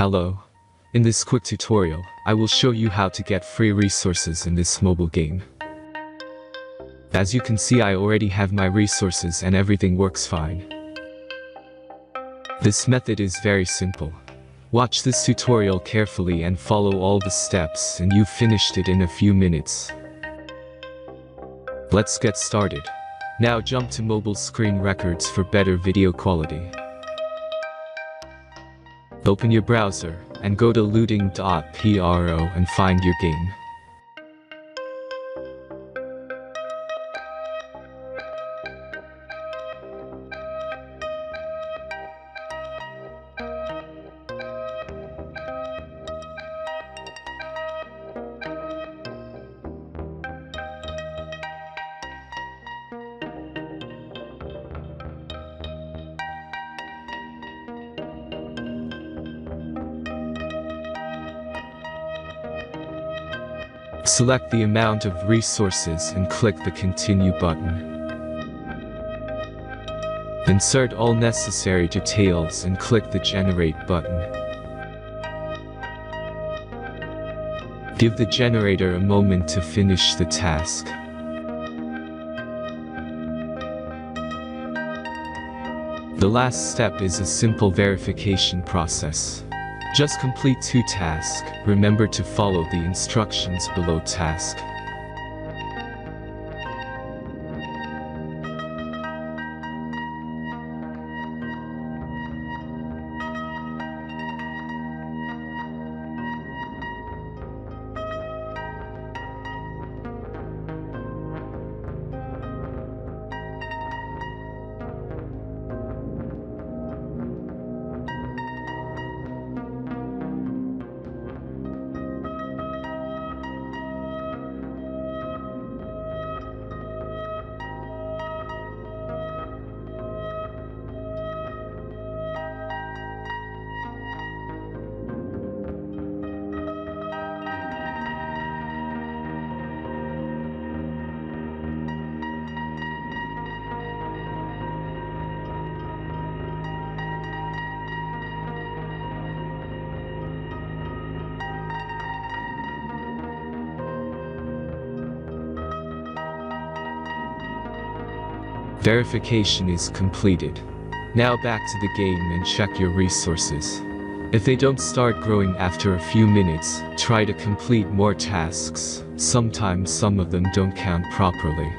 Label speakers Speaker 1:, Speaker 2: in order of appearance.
Speaker 1: Hello. In this quick tutorial, I will show you how to get free resources in this mobile game. As you can see, I already have my resources and everything works fine. This method is very simple. Watch this tutorial carefully and follow all the steps and you've finished it in a few minutes. Let's get started. Now jump to mobile screen records for better video quality. Open your browser and go to looting.Pro and find your game. Select the amount of resources and click the Continue button. Insert all necessary details and click the Generate button. Give the generator a moment to finish the task. The last step is a simple verification process. Just complete 2 tasks. Remember to follow the instructions below task. Verification is completed. Now back to the game and check your resources. If they don't start growing after a few minutes, try to complete more tasks. Sometimes some of them don't count properly.